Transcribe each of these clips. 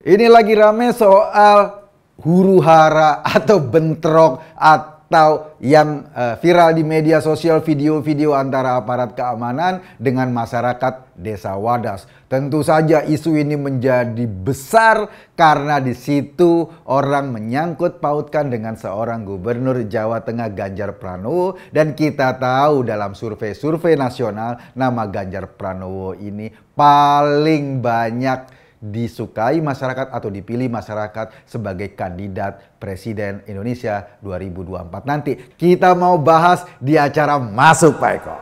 Ini lagi rame soal huru-hara atau bentrok atau yang viral di media sosial, video-video antara aparat keamanan dengan masyarakat Desa Wadas. Tentu saja isu ini menjadi besar karena di situ orang menyangkut pautkan dengan seorang gubernur Jawa Tengah, Ganjar Pranowo, dan kita tahu dalam survei-survei nasional nama Ganjar Pranowo ini paling banyak disukai masyarakat atau dipilih masyarakat sebagai kandidat Presiden Indonesia 2024 nanti. Kita mau bahas di acara Masuk Pak Eko.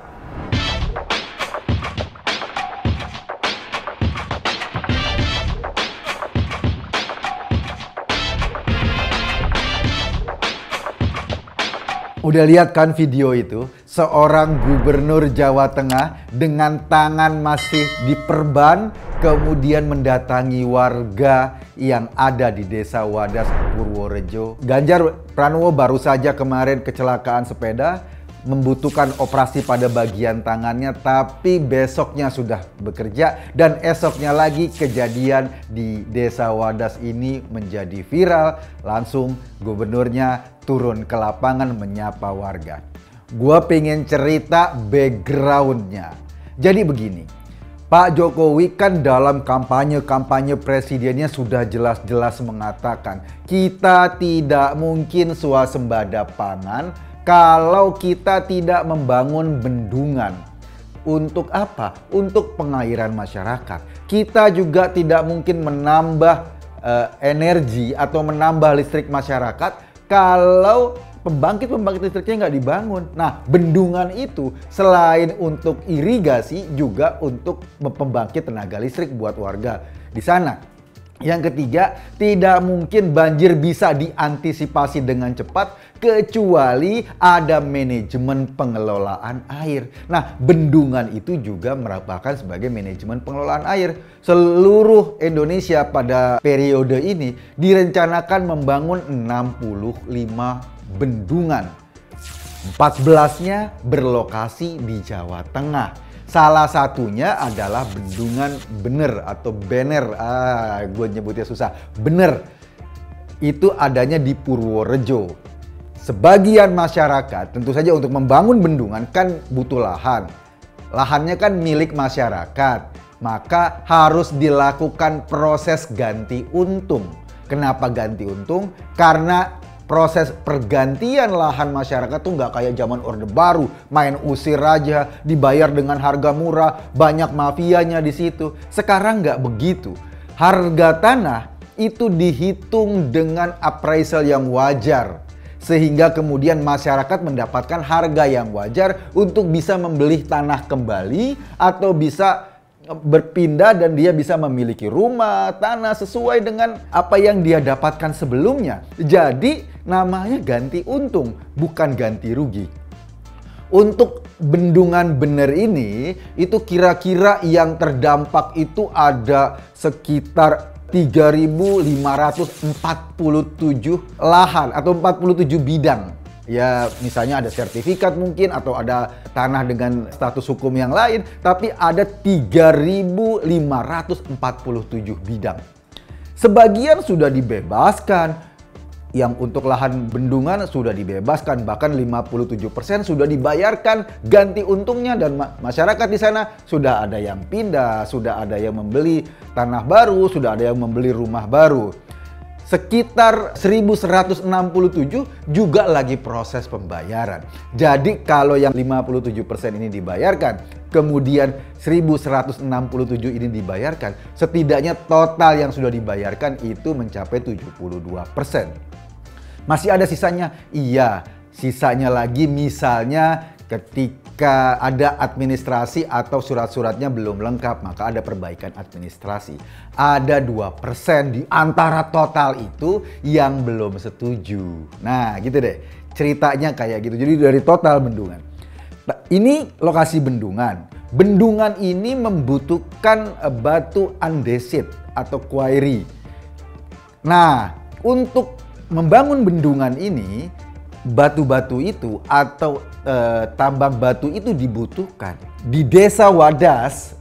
Udah lihat kan video itu? Seorang gubernur Jawa Tengah dengan tangan masih diperban kemudian mendatangi warga yang ada di Desa Wadas, Purworejo. Ganjar Pranowo baru saja kemarin kecelakaan sepeda, membutuhkan operasi pada bagian tangannya, tapi besoknya sudah bekerja dan esoknya lagi kejadian di Desa Wadas ini menjadi viral. Langsung gubernurnya turun ke lapangan menyapa warga. Gua pengen cerita backgroundnya. Jadi begini, Pak Jokowi kan dalam kampanye presidennya sudah jelas-jelas mengatakan kita tidak mungkin swasembada pangan kalau kita tidak membangun bendungan. Untuk apa? Untuk pengairan masyarakat. Kita juga tidak mungkin menambah energi atau menambah listrik masyarakat kalau pembangkit listriknya nggak dibangun. Nah, bendungan itu selain untuk irigasi juga untuk pembangkit tenaga listrik buat warga di sana. Yang ketiga, tidak mungkin banjir bisa diantisipasi dengan cepat kecuali ada manajemen pengelolaan air. Nah, bendungan itu juga merupakan sebagai manajemen pengelolaan air. Seluruh Indonesia pada periode ini direncanakan membangun 65 bendungan. 14-nya berlokasi di Jawa Tengah. Salah satunya adalah Bendungan Bener atau Bener. Gue nyebutnya susah. Bener. Itu adanya di Purworejo. Sebagian masyarakat tentu saja untuk membangun bendungan kan butuh lahan. Lahannya kan milik masyarakat. Maka harus dilakukan proses ganti untung. Kenapa ganti untung? Karena proses pergantian lahan masyarakat tuh nggak kayak zaman Orde Baru, main usir aja, dibayar dengan harga murah, banyak mafianya di situ. Sekarang nggak begitu. Harga tanah itu dihitung dengan appraisal yang wajar, sehingga kemudian masyarakat mendapatkan harga yang wajar untuk bisa membeli tanah kembali atau bisa berpindah dan dia bisa memiliki rumah, tanah sesuai dengan apa yang dia dapatkan sebelumnya. Jadi namanya ganti untung, bukan ganti rugi. Untuk Bendungan Bener ini, itu kira-kira yang terdampak itu ada sekitar 3.547 lahan atau 47 bidang. Ya misalnya ada sertifikat mungkin atau ada tanah dengan status hukum yang lain, tapi ada 3.547 bidang. Sebagian sudah dibebaskan, yang untuk lahan bendungan sudah dibebaskan, bahkan 57% sudah dibayarkan ganti untungnya dan masyarakat di sana sudah ada yang pindah, sudah ada yang membeli tanah baru, sudah ada yang membeli rumah baru. Sekitar 1.167 juga lagi proses pembayaran. Jadi kalau yang 57% ini dibayarkan, kemudian 1.167 ini dibayarkan, setidaknya total yang sudah dibayarkan itu mencapai 72%. Masih ada sisanya? Iya, sisanya lagi misalnya ketika ada administrasi atau surat-suratnya belum lengkap, maka ada perbaikan administrasi. Ada 2% di antara total itu yang belum setuju. Nah gitu deh, ceritanya kayak gitu. Jadi dari total bendungan. Nah, ini lokasi bendungan. Bendungan ini membutuhkan batu andesit atau quarry. Nah, untuk membangun bendungan ini, batu-batu itu atau tambang batu itu dibutuhkan. Di Desa Wadas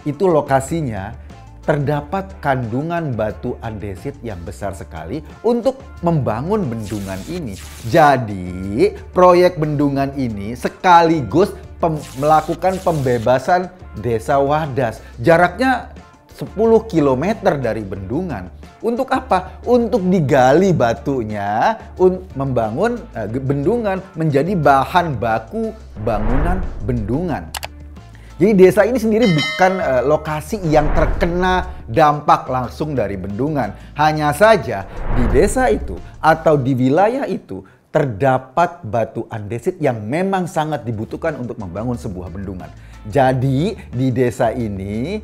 itu lokasinya terdapat kandungan batu andesit yang besar sekali untuk membangun bendungan ini. Jadi, proyek bendungan ini sekaligus melakukan pembebasan Desa Wadas. Jaraknya 10 km dari bendungan. Untuk apa? Untuk digali batunya, membangun bendungan menjadi bahan baku bangunan bendungan. Jadi desa ini sendiri bukan lokasi yang terkena dampak langsung dari bendungan. Hanya saja di desa itu atau di wilayah itu terdapat batu andesit yang memang sangat dibutuhkan untuk membangun sebuah bendungan. Jadi di desa ini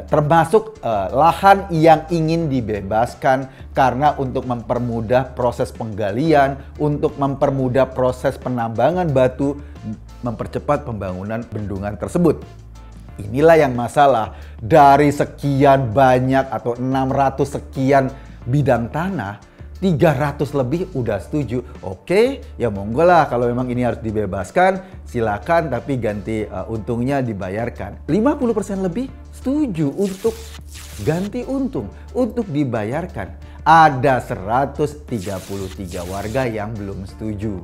termasuk lahan yang ingin dibebaskan karena untuk mempermudah proses penggalian, untuk mempermudah proses penambangan batu, mempercepat pembangunan bendungan tersebut. Inilah yang masalah, dari sekian banyak atau 600 sekian bidang tanah, 300 lebih udah setuju. Oke, ya monggo lah, kalau memang ini harus dibebaskan, silakan, tapi ganti untungnya dibayarkan. 50% lebih setuju untuk ganti untung, untuk dibayarkan. Ada 133 warga yang belum setuju.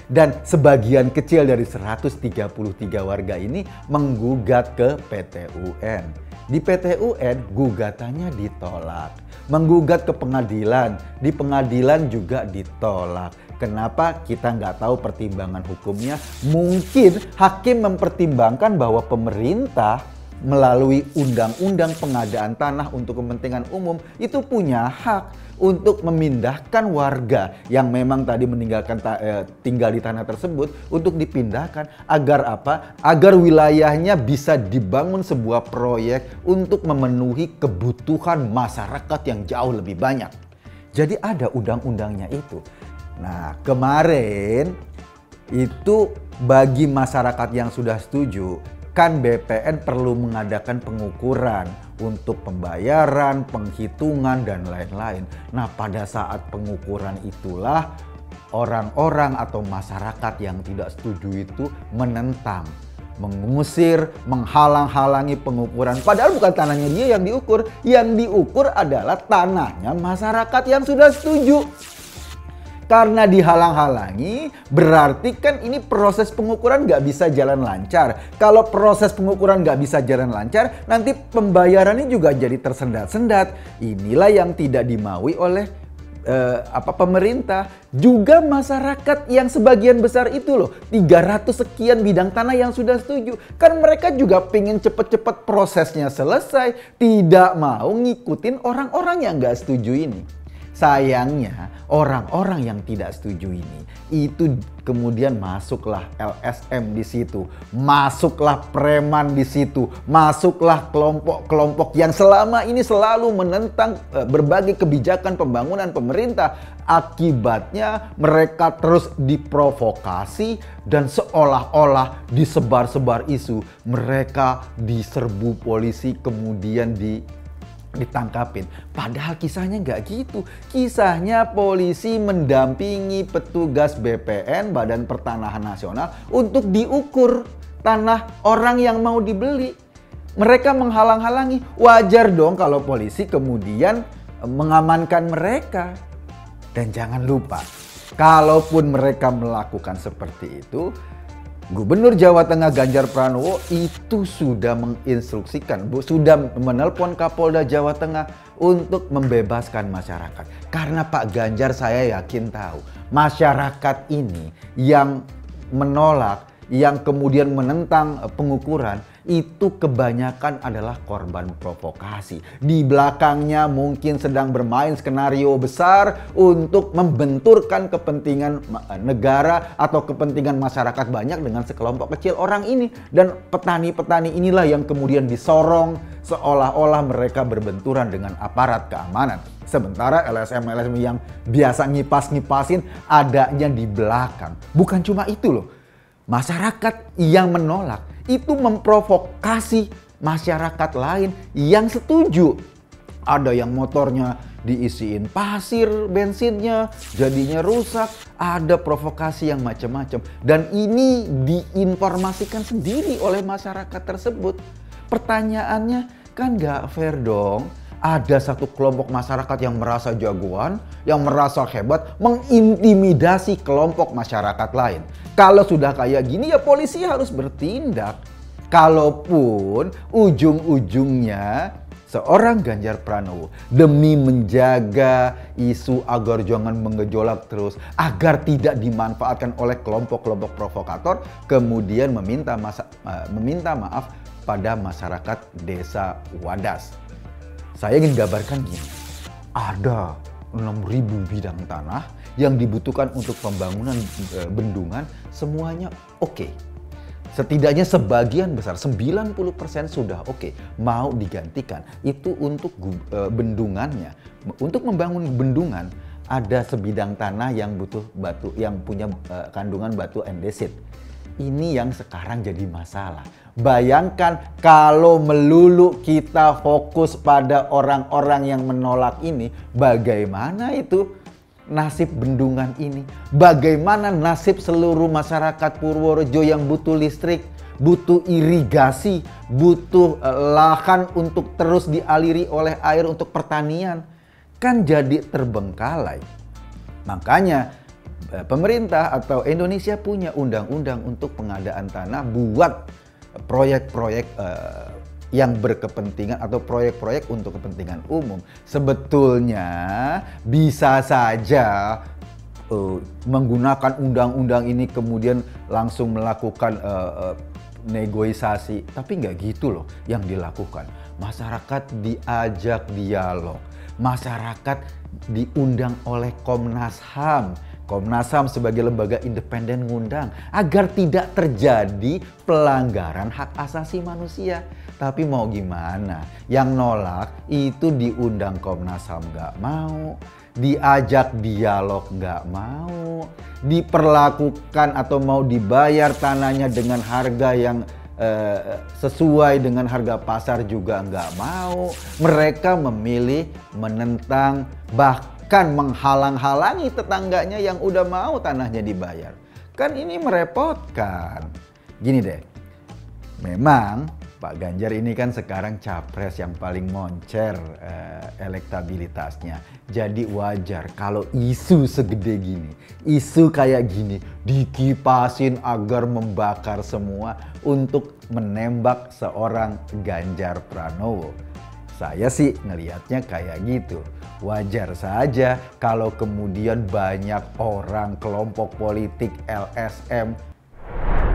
Dan sebagian kecil dari 133 warga ini menggugat ke PT UN. Di PT UN gugatannya ditolak. Menggugat ke pengadilan, di pengadilan juga ditolak. Kenapa? Kita nggak tahu pertimbangan hukumnya. Mungkin hakim mempertimbangkan bahwa pemerintah melalui undang-undang pengadaan tanah untuk kepentingan umum itu punya hak untuk memindahkan warga yang memang tadi meninggalkan tinggal di tanah tersebut untuk dipindahkan agar apa? Agar wilayahnya bisa dibangun sebuah proyek untuk memenuhi kebutuhan masyarakat yang jauh lebih banyak. Jadi ada undang-undangnya itu. Nah, kemarin itu bagi masyarakat yang sudah setuju, kan BPN perlu mengadakan pengukuran untuk pembayaran, penghitungan, dan lain-lain. Nah, pada saat pengukuran itulah orang-orang atau masyarakat yang tidak setuju itu menentang, mengusir, menghalang-halangi pengukuran. Padahal bukan tanahnya dia yang diukur adalah tanahnya masyarakat yang sudah setuju. Karena dihalang-halangi, berarti kan ini proses pengukuran nggak bisa jalan lancar. Kalau proses pengukuran nggak bisa jalan lancar, nanti pembayarannya juga jadi tersendat-sendat. Inilah yang tidak dimaui oleh pemerintah. Juga masyarakat yang sebagian besar itu loh, 300 sekian bidang tanah yang sudah setuju. Kan mereka juga pengen cepet-cepet prosesnya selesai, tidak mau ngikutin orang-orang yang nggak setuju ini. Sayangnya orang-orang yang tidak setuju ini itu kemudian masuklah LSM di situ, masuklah preman di situ, masuklah kelompok-kelompok yang selama ini selalu menentang berbagai kebijakan pembangunan pemerintah. Akibatnya mereka terus diprovokasi dan seolah-olah disebar-sebar isu. Mereka diserbu polisi kemudian ditangkapin. Padahal kisahnya nggak gitu. Kisahnya polisi mendampingi petugas BPN, Badan Pertanahan Nasional, untuk diukur tanah orang yang mau dibeli. Mereka menghalang-halangi. Wajar dong kalau polisi kemudian mengamankan mereka. Dan jangan lupa, kalaupun mereka melakukan seperti itu, Gubernur Jawa Tengah Ganjar Pranowo itu sudah menginstruksikan, sudah menelpon Kapolda Jawa Tengah untuk membebaskan masyarakat. Karena Pak Ganjar, saya yakin tahu, masyarakat ini yang menolak, yang kemudian menentang pengukuran, itu kebanyakan adalah korban provokasi. Di belakangnya mungkin sedang bermain skenario besar untuk membenturkan kepentingan negara atau kepentingan masyarakat banyak dengan sekelompok kecil orang ini. Dan petani-petani inilah yang kemudian disorong seolah-olah mereka berbenturan dengan aparat keamanan. Sementara LSM-LSM yang biasa ngipas-ngipasin adanya di belakang. Bukan cuma itu loh. Masyarakat yang menolak itu memprovokasi masyarakat lain yang setuju. Ada yang motornya diisiin pasir, bensinnya jadinya rusak. Ada provokasi yang macam-macam. Dan ini diinformasikan sendiri oleh masyarakat tersebut. Pertanyaannya, Kan nggak fair dong. Ada satu kelompok masyarakat yang merasa jagoan, yang merasa hebat, mengintimidasi kelompok masyarakat lain. Kalau sudah kayak gini ya polisi harus bertindak. Kalaupun ujung-ujungnya seorang Ganjar Pranowo demi menjaga isu agar jangan mengejolak terus, agar tidak dimanfaatkan oleh kelompok-kelompok provokator, kemudian meminta maaf pada masyarakat desa Wadas. Saya ingin gambarkan gini, ada 6.000 bidang tanah yang dibutuhkan untuk pembangunan bendungan, semuanya oke. Setidaknya sebagian besar, 90% sudah oke, mau digantikan. Itu untuk bendungannya. Untuk membangun bendungan, ada sebidang tanah yang butuh batu, yang punya kandungan batu andesit. Ini yang sekarang jadi masalah. Bayangkan kalau melulu kita fokus pada orang-orang yang menolak ini, bagaimana itu nasib bendungan ini? Bagaimana nasib seluruh masyarakat Purworejo yang butuh listrik, butuh irigasi, butuh lahan untuk terus dialiri oleh air untuk pertanian? Kan jadi terbengkalai. Makanya pemerintah atau Indonesia punya undang-undang untuk pengadaan tanah buat proyek-proyek yang berkepentingan atau proyek-proyek untuk kepentingan umum. Sebetulnya bisa saja menggunakan undang-undang ini kemudian langsung melakukan negosiasi, tapi nggak gitu loh yang dilakukan. Masyarakat diajak dialog, masyarakat diundang oleh Komnas HAM. Komnas HAM sebagai lembaga independen ngundang agar tidak terjadi pelanggaran hak asasi manusia. Tapi mau gimana? Yang nolak itu diundang Komnas HAM nggak mau, diajak dialog nggak mau, diperlakukan atau mau dibayar tanahnya dengan harga yang sesuai dengan harga pasar juga nggak mau. Mereka memilih menentang, bahkan menghalang-halangi tetangganya yang udah mau tanahnya dibayar. Kan ini merepotkan. Gini deh, memang Pak Ganjar ini kan sekarang capres yang paling moncer elektabilitasnya. Jadi wajar kalau isu segede gini, isu kayak gini dikipasin agar membakar semua untuk menembak seorang Ganjar Pranowo. Saya sih ngelihatnya kayak gitu. Wajar saja kalau kemudian banyak orang, kelompok politik, LSM,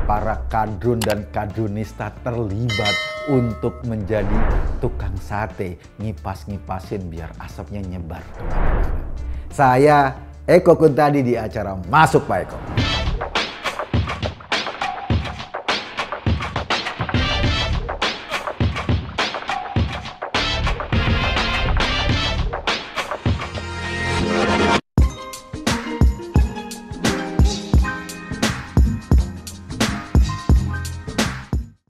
para kadrun dan kadrunista terlibat untuk menjadi tukang sate, ngipas-ngipasin biar asapnya nyebar kemana-mana. Saya Eko Kuntadi di acara Masuk Pak Eko.